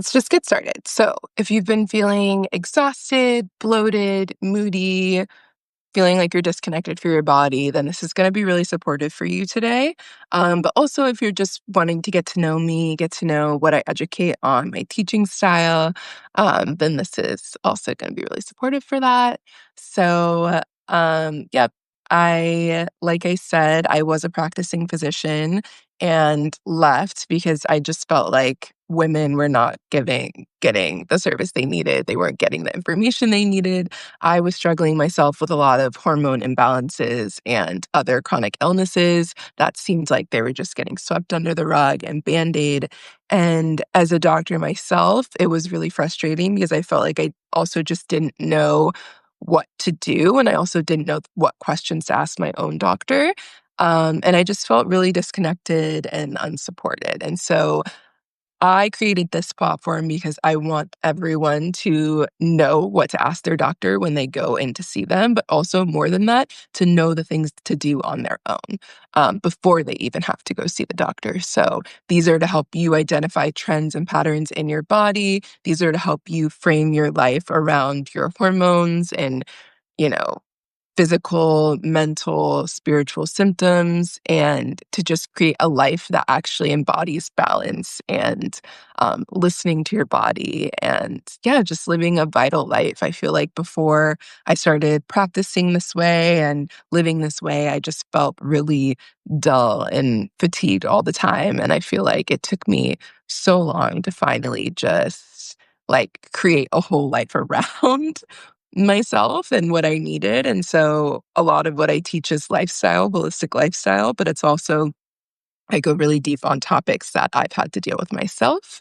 Let's just get started. So, if you've been feeling exhausted, bloated, moody, feeling like you're disconnected from your body, then this is going to be really supportive for you today. But also, if you're just wanting to get to know me, get to know what I educate on my teaching style, then this is also going to be really supportive for that. So, yeah, like I said, I was a practicing physician and left because I just felt like women were not getting the service they needed. They weren't getting the information they needed. I was struggling myself with a lot of hormone imbalances and other chronic illnesses that seemed like they were just getting swept under the rug and band-aid. And as a doctor myself, it was really frustrating because I felt like I also just didn't know what to do. And I also didn't know what questions to ask my own doctor. And I just felt really disconnected and unsupported. And so I created this platform because I want everyone to know what to ask their doctor when they go in to see them, but also more than that, to know the things to do on their own before they even have to go see the doctor. So these are to help you identify trends and patterns in your body. These are to help you frame your life around your hormones and, you know, physical, mental, spiritual symptoms, and to just create a life that actually embodies balance and listening to your body and, yeah, just living a vital life. I feel like before I started practicing this way and living this way, I just felt really dull and fatigued all the time. And I feel like it took me so long to finally just like create a whole life around myself and what I needed. And so a lot of what I teach is lifestyle, holistic lifestyle, but it's also, I go really deep on topics that I've had to deal with myself.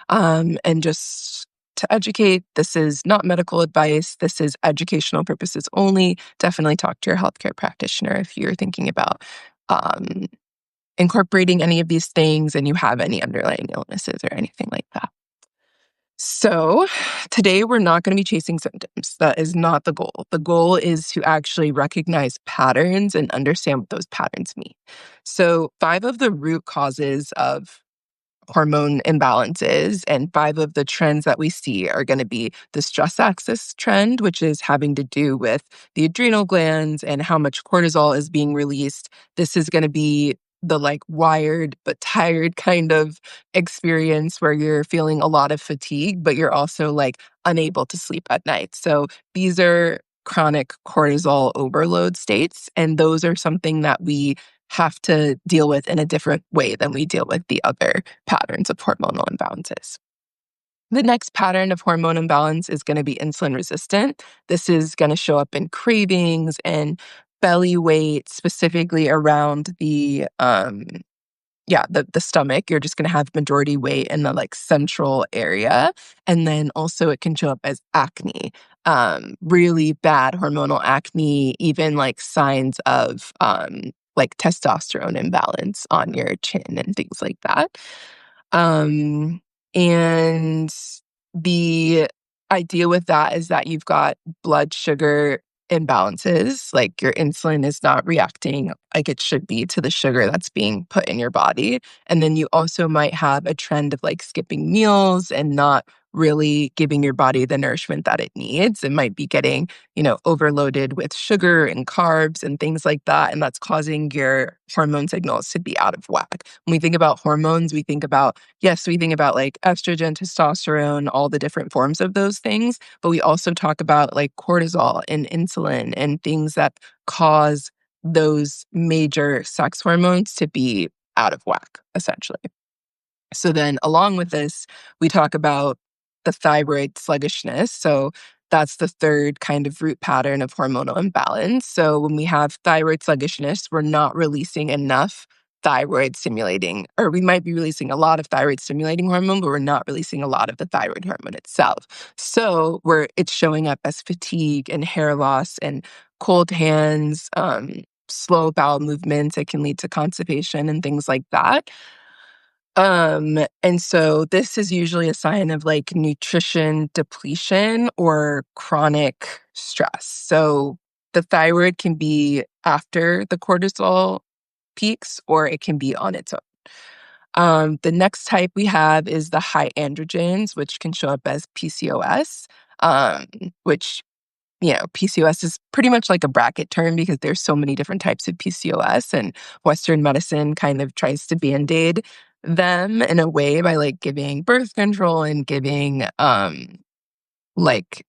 And just to educate, this is not medical advice. This is educational purposes only. Definitely talk to your healthcare practitioner if you're thinking about um, incorporating any of these things and you have any underlying illnesses or anything like that. So, today we're not going to be chasing symptoms. That is not the goal. The goal is to actually recognize patterns and understand what those patterns mean. So, five of the root causes of hormone imbalances and five of the trends that we see are going to be the stress axis trend, which is having to do with the adrenal glands and how much cortisol is being released. This is going to be the like wired but tired kind of experience where you're feeling a lot of fatigue, but you're also like unable to sleep at night. So these are chronic cortisol overload states, and those are something that we have to deal with in a different way than we deal with the other patterns of hormonal imbalances. The next pattern of hormone imbalance is going to be insulin resistant. This is going to show up in cravings and belly weight, specifically around the stomach. You're just going to have majority weight in the like central area. And then also it can show up as acne, really bad hormonal acne, even like signs of like testosterone imbalance on your chin and things like that. Um, and the idea with that is that you've got blood sugar imbalances, like your insulin is not reacting like it should be to the sugar that's being put in your body. And then you also might have a trend of like skipping meals and not really giving your body the nourishment that it needs. It might be getting, overloaded with sugar and carbs and things like that. And that's causing your hormone signals to be out of whack. When we think about hormones, we think about, yes, we think about like estrogen, testosterone, all the different forms of those things. But we also talk about like cortisol and insulin and things that cause those major sex hormones to be out of whack, essentially. So then along with this, we talk about the thyroid sluggishness. So that's the third kind of root pattern of hormonal imbalance. So when we have thyroid sluggishness, we're not releasing enough thyroid stimulating, or we might be releasing a lot of thyroid stimulating hormone, but we're not releasing a lot of the thyroid hormone itself. So it's showing up as fatigue and hair loss and cold hands, slow bowel movements. It can lead to constipation and things like that. And so this is usually a sign of like nutrition depletion or chronic stress. So the thyroid can be after the cortisol peaks or it can be on its own. The next type we have is the high androgens, which can show up as PCOS, um, which PCOS is pretty much like a bracket term because there's so many different types of PCOS, and Western medicine kind of tries to band-aid them in a way by like giving birth control and giving like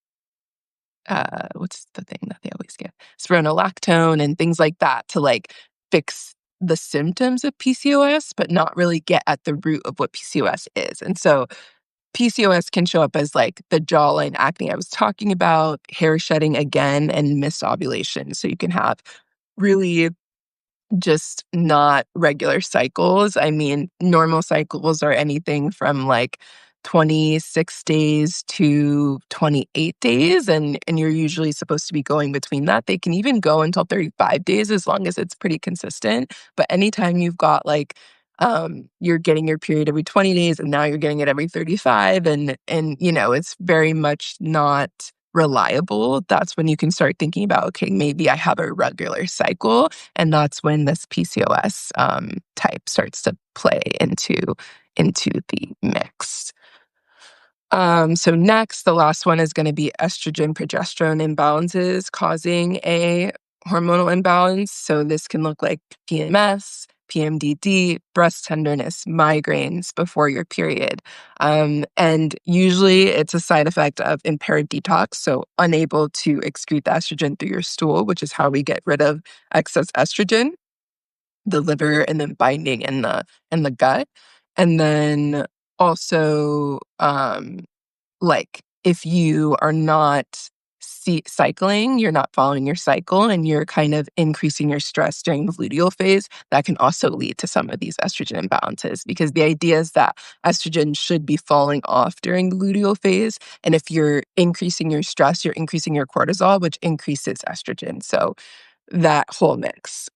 what's the thing that they always give? Spironolactone and things like that to like fix the symptoms of PCOS, but not really get at the root of what PCOS is. And so PCOS can show up as like the jawline acne I was talking about, hair shedding again, and missed ovulation. So you can have really just not regular cycles. I mean, normal cycles are anything from like 26 days to 28 days, and you're usually supposed to be going between that. They can even go until 35 days as long as it's pretty consistent. But anytime you've got like you're getting your period every 20 days and now you're getting it every 35 and it's very much not reliable, that's when you can start thinking about, okay, maybe I have a regular cycle, and that's when this PCOS type starts to play into the mix. So next, the last one is going to be estrogen progesterone imbalances causing a hormonal imbalance. So this can look like PMS, PMDD, breast tenderness, migraines before your period. And usually it's a side effect of impaired detox, so unable to excrete the estrogen through your stool, which is how we get rid of excess estrogen, the liver and then binding in the gut. And then also like if you are not cycling, you're not following your cycle and you're kind of increasing your stress during the luteal phase, that can also lead to some of these estrogen imbalances, because the idea is that estrogen should be falling off during the luteal phase. And if you're increasing your stress, you're increasing your cortisol, which increases estrogen. So that whole mix.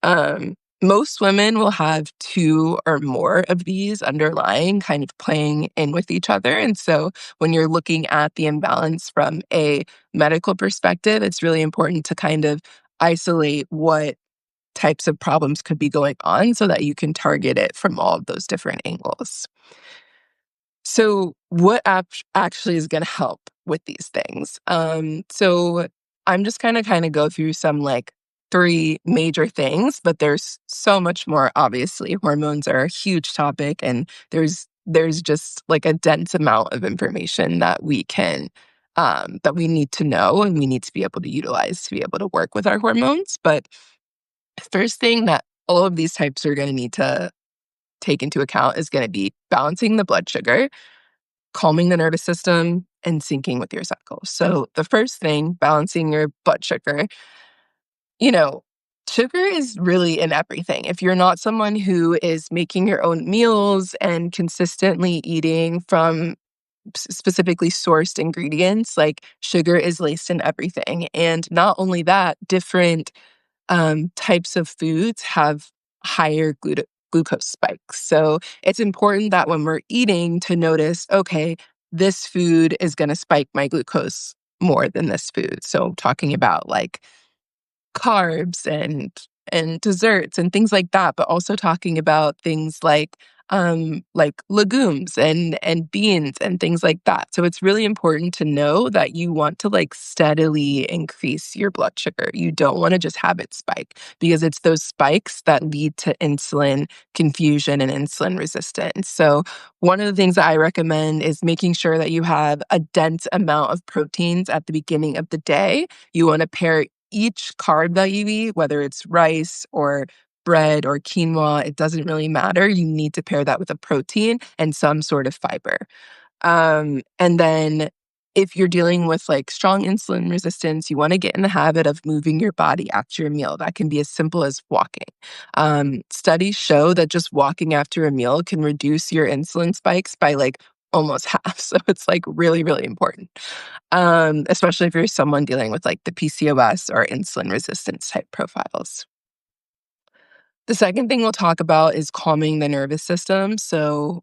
Most women will have two or more of these underlying kind of playing in with each other. And so when you're looking at the imbalance from a medical perspective, it's really important to kind of isolate what types of problems could be going on so that you can target it from all of those different angles. So what actually is going to help with these things? So I'm just kind of go through some like three major things, but there's so much more. Obviously, hormones are a huge topic, and there's just like a dense amount of information that that we need to know and we need to be able to utilize to be able to work with our hormones. But first thing that all of these types are going to need to take into account is going to be balancing the blood sugar, calming the nervous system, and syncing with your cycle. So the first thing, balancing your blood sugar, you know, sugar is really in everything. If you're not someone who is making your own meals and consistently eating from specifically sourced ingredients, like sugar is laced in everything. And not only that, different types of foods have higher glucose spikes. So it's important that when we're eating to notice, okay, this food is going to spike my glucose more than this food. So talking about like carbs and desserts and things like that, but also talking about things like legumes and beans and things like that. So it's really important to know that you want to like steadily increase your blood sugar. You don't want to just have it spike, because it's those spikes that lead to insulin confusion and insulin resistance. So one of the things that I recommend is making sure that you have a dense amount of proteins at the beginning of the day. You want to pair each carb that you eat, whether it's rice or bread or quinoa, it doesn't really matter. You need to pair that with a protein and some sort of fiber. And then if you're dealing with like strong insulin resistance, you want to get in the habit of moving your body after a meal. That can be as simple as walking. Studies show that just walking after a meal can reduce your insulin spikes by like almost half. So it's like really, really important, especially if you're someone dealing with like the PCOS or insulin resistance type profiles. The second thing we'll talk about is calming the nervous system. So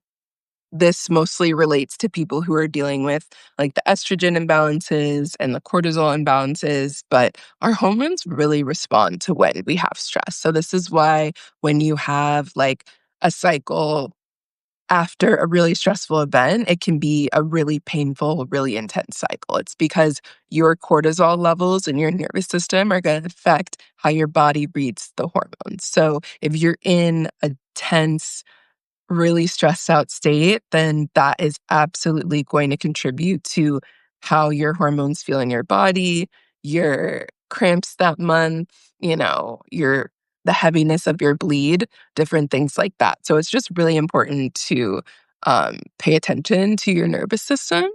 this mostly relates to people who are dealing with like the estrogen imbalances and the cortisol imbalances, but our hormones really respond to when we have stress. So this is why when you have like a cycle after a really stressful event, it can be a really painful, really intense cycle. It's because your cortisol levels in your nervous system are going to affect how your body reads the hormones. So if you're in a tense, really stressed out state, then that is absolutely going to contribute to how your hormones feel in your body, your cramps that month, your the heaviness of your bleed, different things like that. So it's just really important to pay attention to your nervous system.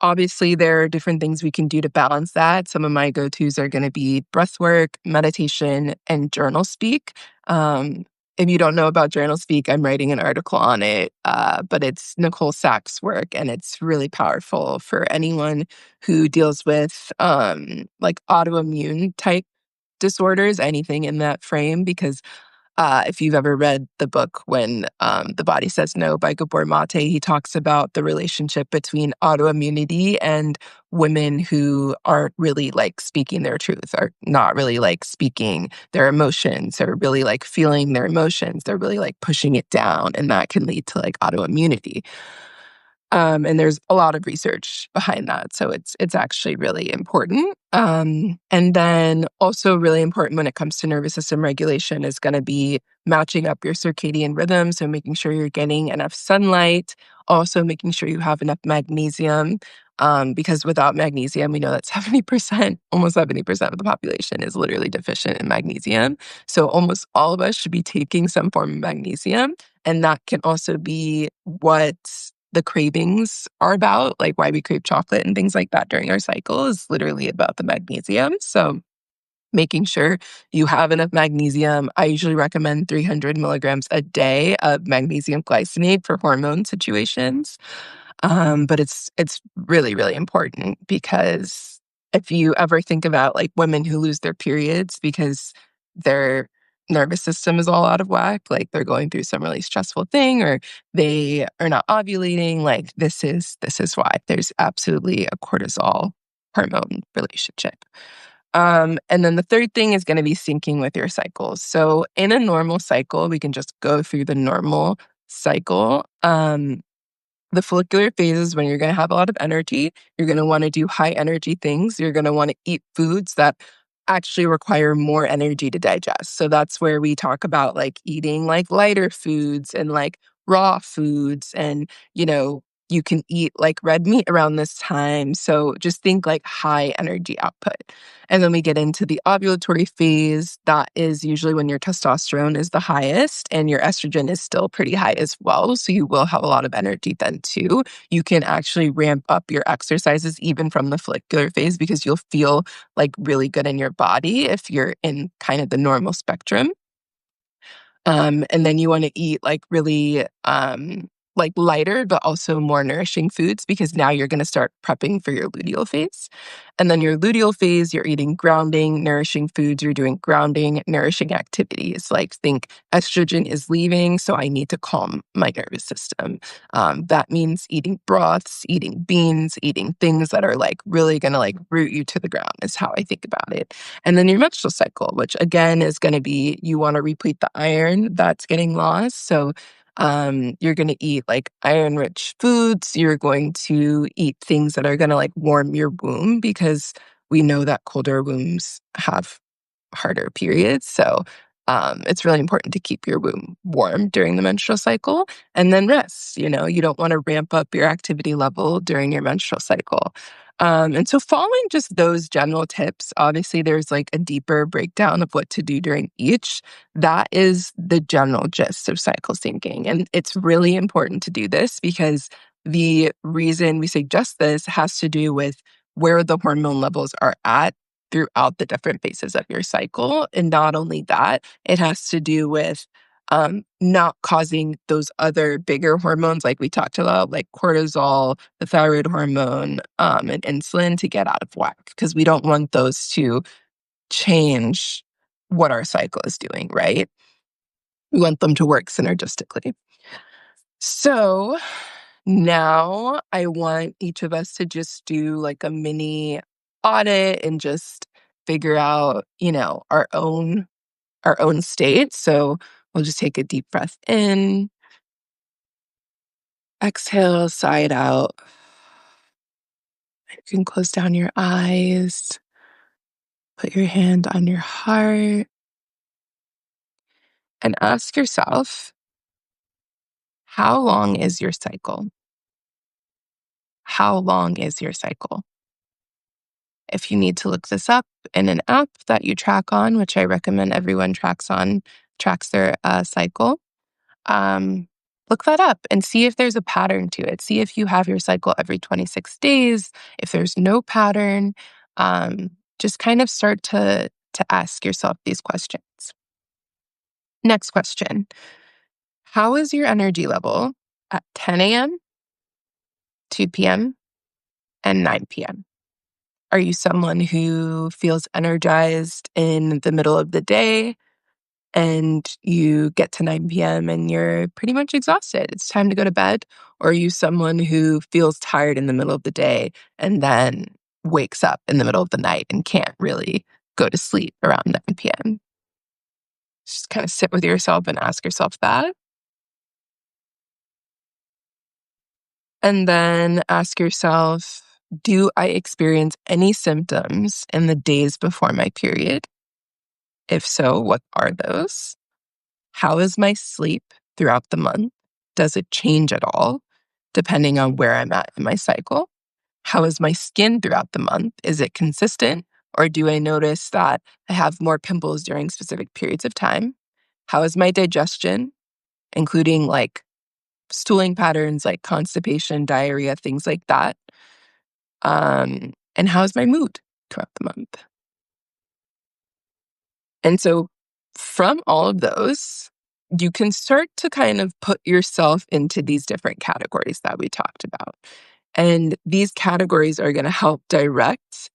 Obviously, there are different things we can do to balance that. Some of my go-tos are gonna be breath work, meditation, and journal speak. If you don't know about journal speak, I'm writing an article on it, but it's Nicole Sachs' work, and it's really powerful for anyone who deals with, like, autoimmune type disorders, anything in that frame, because if you've ever read the book When the Body Says No by Gabor Mate, he talks about the relationship between autoimmunity and women who aren't really like speaking their truth, are not really like speaking their emotions, or really like feeling their emotions. They're really like pushing it down, and that can lead to like autoimmunity. And there's a lot of research behind that. So it's actually really important. And then also really important when it comes to nervous system regulation is going to be matching up your circadian rhythm. So making sure you're getting enough sunlight, also making sure you have enough magnesium. Because without magnesium, we know that 70%, almost 70% of the population is literally deficient in magnesium. So almost all of us should be taking some form of magnesium. And that can also be what the cravings are about, like why we crave chocolate and things like that during our cycle is literally about the magnesium. So making sure you have enough magnesium. I usually recommend 300 milligrams a day of magnesium glycinate for hormone situations. But it's really, really important because if you ever think about like women who lose their periods because their nervous system is all out of whack, like they're going through some really stressful thing or they are not ovulating, like this is why. There's absolutely a cortisol hormone relationship. And then the third thing is going to be syncing with your cycles. So in a normal cycle, we can just go through the normal cycle. The follicular phase is when you're going to have a lot of energy. You're going to want to do high energy things. You're going to want to eat foods that actually require more energy to digest. So that's where we talk about like eating like lighter foods and like raw foods. And, you can eat like red meat around this time. So just think like high energy output. And then we get into the ovulatory phase. That is usually when your testosterone is the highest and your estrogen is still pretty high as well. So you will have a lot of energy then too. You can actually ramp up your exercises even from the follicular phase because you'll feel like really good in your body if you're in kind of the normal spectrum. And then you want to eat like really like lighter, but also more nourishing foods because now you're going to start prepping for your luteal phase. And then your luteal phase, you're eating grounding, nourishing foods. You're doing grounding, nourishing activities. Like think estrogen is leaving, so I need to calm my nervous system. That means eating broths, eating beans, eating things that are like really going to like root you to the ground is how I think about it. And then your menstrual cycle, which again is going to be you want to replete the iron that's getting lost. So you're going to eat like iron rich foods. You're going to eat things that are going to like warm your womb because we know that colder wombs have harder periods. So it's really important to keep your womb warm during the menstrual cycle and then rest. You don't want to ramp up your activity level during your menstrual cycle. And so, following just those general tips, obviously, there's like a deeper breakdown of what to do during each. That is the general gist of cycle syncing. And it's really important to do this because the reason we suggest this has to do with where the hormone levels are at throughout the different phases of your cycle. And not only that, it has to do with not causing those other bigger hormones like we talked about, like cortisol, the thyroid hormone, and insulin to get out of whack because we don't want those to change what our cycle is doing, right? We want them to work synergistically. So now I want each of us to just do like a mini audit and just figure out, our own state. So we'll just take a deep breath in Exhale, sigh it out. You can close down your eyes, put your hand on your heart, and ask yourself, how long is your cycle? How long is your cycle? If you need to look this up in an app that you track on, which I recommend everyone tracks their cycle, um, look that up and see if there's a pattern to it. See if you have your cycle every 26 days. If there's no pattern, um, just kind of start to ask yourself these questions. Next question. How is your energy level at 10 a.m., 2 p.m., and 9 p.m.? Are you someone who feels energized in the middle of the day and you get to 9 p.m. and you're pretty much exhausted? It's time to go to bed. Or are you someone who feels tired in the middle of the day and then wakes up in the middle of the night and can't really go to sleep around 9 p.m.? Just kind of sit with yourself and ask yourself that. And then ask yourself, do I experience any symptoms in the days before my period? If so, what are those? How is my sleep throughout the month? Does it change at all depending on where I'm at in my cycle? How is my skin throughout the month? Is it consistent? Or do I notice that I have more pimples during specific periods of time? How is my digestion, including like stooling patterns like constipation, diarrhea, things like that? And how's my mood throughout the month? And so from all of those, you can start to kind of put yourself into these different categories that we talked about. And these categories are going to help direct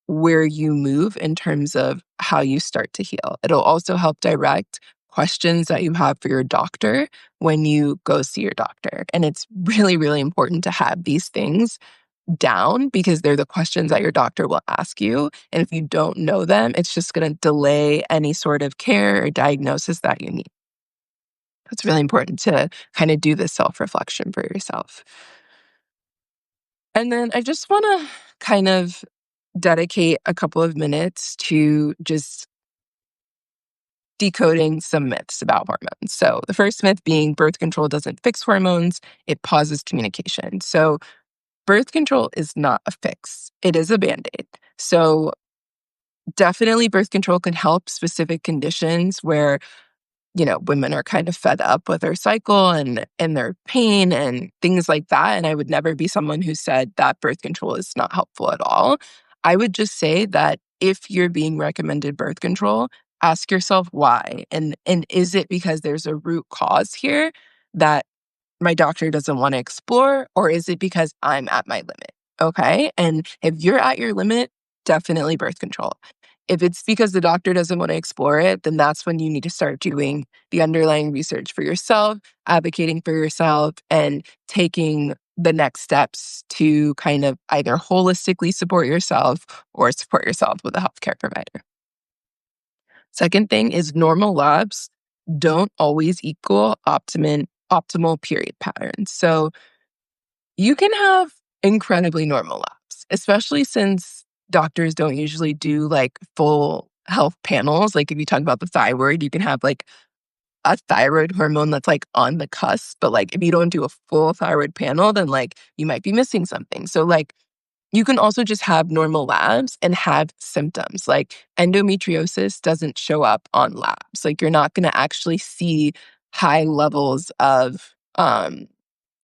where you move in terms of how you start to heal. It'll also help direct questions that you have for your doctor when you go see your doctor. And it's really, really important to have these things down because they're the questions that your doctor will ask you. And if you don't know them, it's just going to delay any sort of care or diagnosis that you need. It's really important to kind of do this self-reflection for yourself. And then I just want to kind of dedicate a couple of minutes to just decoding some myths about hormones. So the first myth being birth control doesn't fix hormones, it pauses communication. So birth control is not a fix. It is a Band-Aid. So definitely birth control can help specific conditions where, women are kind of fed up with their cycle and their pain and things like that. And I would never be someone who said that birth control is not helpful at all. I would just say that if you're being recommended birth control, ask yourself why. And is it because there's a root cause here that my doctor doesn't want to explore, or is it because I'm at my limit? Okay. And if you're at your limit, definitely birth control. If it's because the doctor doesn't want to explore it, then that's when you need to start doing the underlying research for yourself, advocating for yourself, and taking the next steps to kind of either holistically support yourself or support yourself with a healthcare provider. Second thing is normal labs don't always equal optimal period patterns. So you can have incredibly normal labs, especially since doctors don't usually do like full health panels. Like if you talk about the thyroid, you can have like a thyroid hormone that's like on the cusp. But like if you don't do a full thyroid panel, then like you might be missing something. So like you can also just have normal labs and have symptoms. Like endometriosis doesn't show up on labs. Like you're not going to actually see high levels of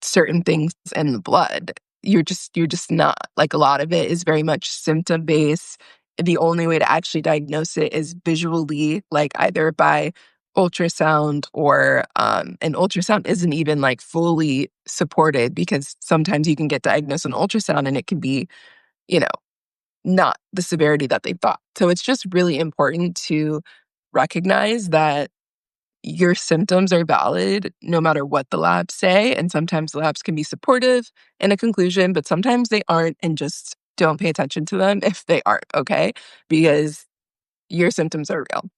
certain things in the blood. You're just not. Like a lot of it is very much symptom based. The only way to actually diagnose it is visually, like either by ultrasound or and ultrasound isn't even like fully supported because sometimes you can get diagnosed on ultrasound and it can be, you know, not the severity that they thought. So it's just really important to recognize that your symptoms are valid no matter what the labs say. And sometimes the labs can be supportive in a conclusion, but sometimes they aren't, and just don't pay attention to them if they aren't, okay? Because your symptoms are real.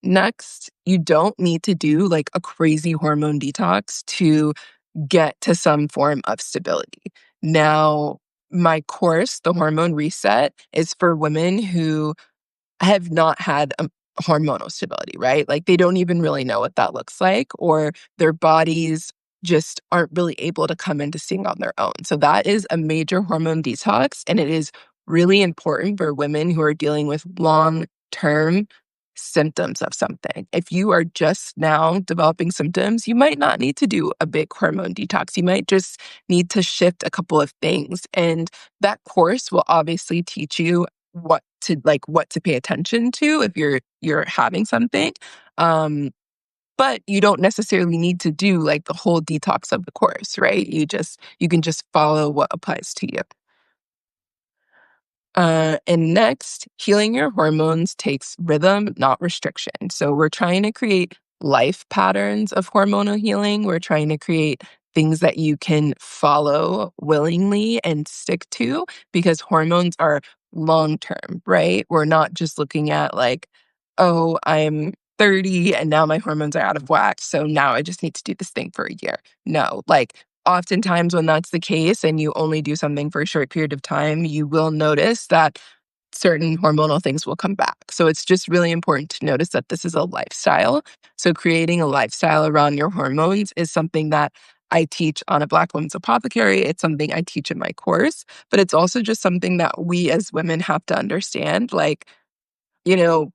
Next, you don't need to do like a crazy hormone detox to get to some form of stability. Now, my course, the hormone reset, is for women who have not had hormonal stability, right? Like they don't even really know what that looks like, or their bodies just aren't really able to come into seeing on their own. So that is a major hormone detox. And it is really important for women who are dealing with long term symptoms of something. If you are just now developing symptoms, you might not need to do a big hormone detox. You might just need to shift a couple of things. And that course will obviously teach you what to pay attention to if you're having something. Um, but you don't necessarily need to do like the whole detox of the course, right? You can just follow what applies to you. And next, healing your hormones takes rhythm, not restriction. So we're trying to create life patterns of hormonal healing. We're trying to create things that you can follow willingly and stick to because hormones are long term, right? We're not just looking at like, oh, I'm 30 and now my hormones are out of whack. So now I just need to do this thing for a year. No, like oftentimes when that's the case and you only do something for a short period of time, you will notice that certain hormonal things will come back. So it's just really important to notice that this is a lifestyle. So creating a lifestyle around your hormones is something that I teach on a Black Women's Apothecary. It's something I teach in my course, but it's also just something that we as women have to understand. Like, you know,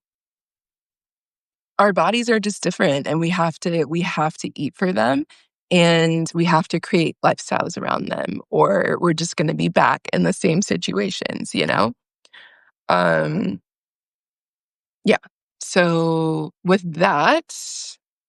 our bodies are just different and we have to eat for them and we have to create lifestyles around them or we're just going to be back in the same situations. um yeah. So with that,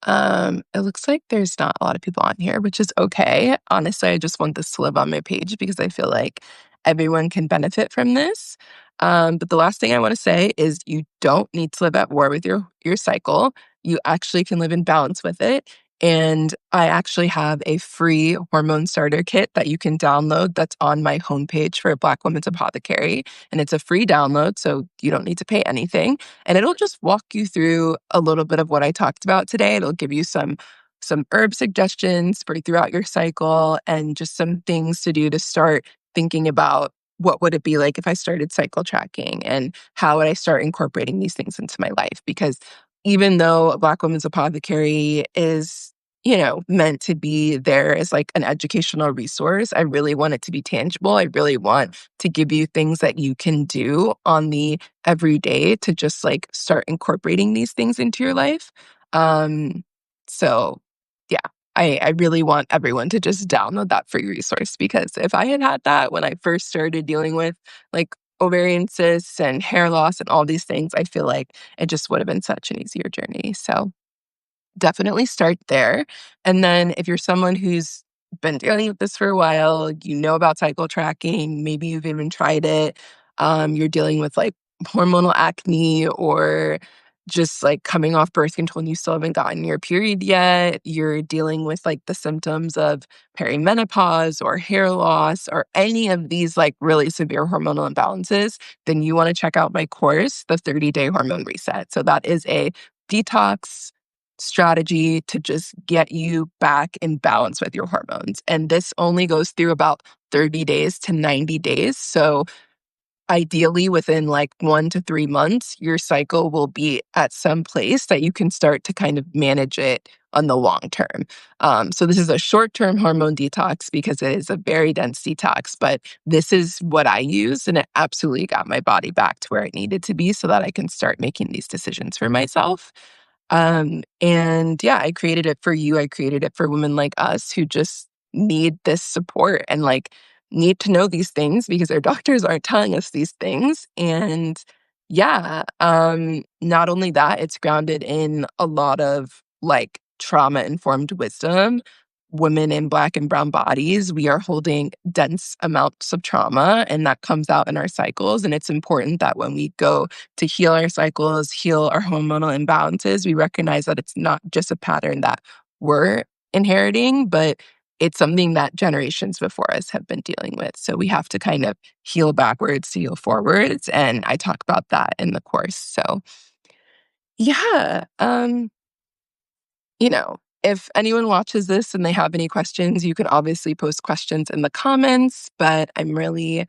it looks like there's not a lot of people on here, which is okay. Honestly, I just want this to live on my page because I feel like everyone can benefit from this. But the last thing I want to say is you don't need to live at war with your cycle. You actually can live in balance with it. And I actually have a free hormone starter kit that you can download that's on my homepage for Black Women's Apothecary. And it's a free download, so you don't need to pay anything. And it'll just walk you through a little bit of what I talked about today. It'll give you some herb suggestions for throughout your cycle and just some things to do to start thinking about what would it be like if I started cycle tracking and how would I start incorporating these things into my life? Because even though a Black Women's Apothecary is meant to be there as like an educational resource, I really want it to be tangible. I really want to give you things that you can do on the every day to just like start incorporating these things into your life. Um, so yeah, I really want everyone to just download that free resource because if I had had that when I first started dealing with like ovarian cysts and hair loss and all these things, I feel like it just would have been such an easier journey. So definitely start there. And then if you're someone who's been dealing with this for a while, you know about cycle tracking, maybe you've even tried it, you're dealing with like hormonal acne or just like coming off birth control and you still haven't gotten your period yet, you're dealing with like the symptoms of perimenopause or hair loss or any of these like really severe hormonal imbalances, then you want to check out my course, the 30-day hormone reset. So that is a detox strategy to just get you back in balance with your hormones. And this only goes through about 30 days to 90 days. So ideally within like 1 to 3 months, your cycle will be at some place that you can start to kind of manage it on the long term. So this is a short-term hormone detox because it is a very dense detox, but this is what I use and it absolutely got my body back to where it needed to be so that I can start making these decisions for myself. And yeah, I created it for you. I created it for women like us who just need this support and like need to know these things because our doctors aren't telling us these things. And yeah, not only that, it's grounded in a lot of like trauma informed wisdom. Women in Black and brown bodies, we are holding dense amounts of trauma, and that comes out in our cycles. And it's important that when we go to heal our cycles, heal our hormonal imbalances, we recognize that it's not just a pattern that we're inheriting, but it's something that generations before us have been dealing with. So we have to kind of heal backwards to heal forwards. And I talk about that in the course. So yeah, you know, if anyone watches this and they have any questions, you can obviously post questions in the comments, but I'm really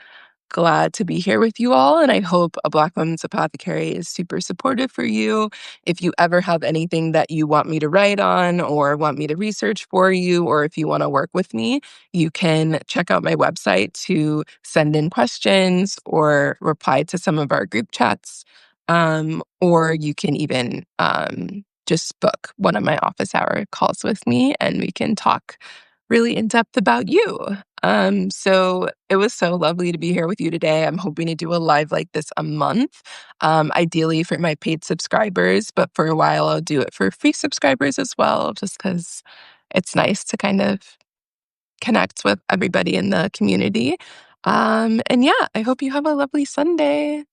glad to be here with you all, and I hope A Black Woman's Apothecary is super supportive for you. If you ever have anything that you want me to write on or want me to research for you, or if you want to work with me, you can check out my website to send in questions or reply to some of our group chats. Or you can even just book one of my office hour calls with me and we can talk really in depth about you. So it was so lovely to be here with you today. I'm hoping to do a live like this a month, ideally for my paid subscribers, but for a while I'll do it for free subscribers as well, just because it's nice to kind of connect with everybody in the community. And yeah, I hope you have a lovely Sunday.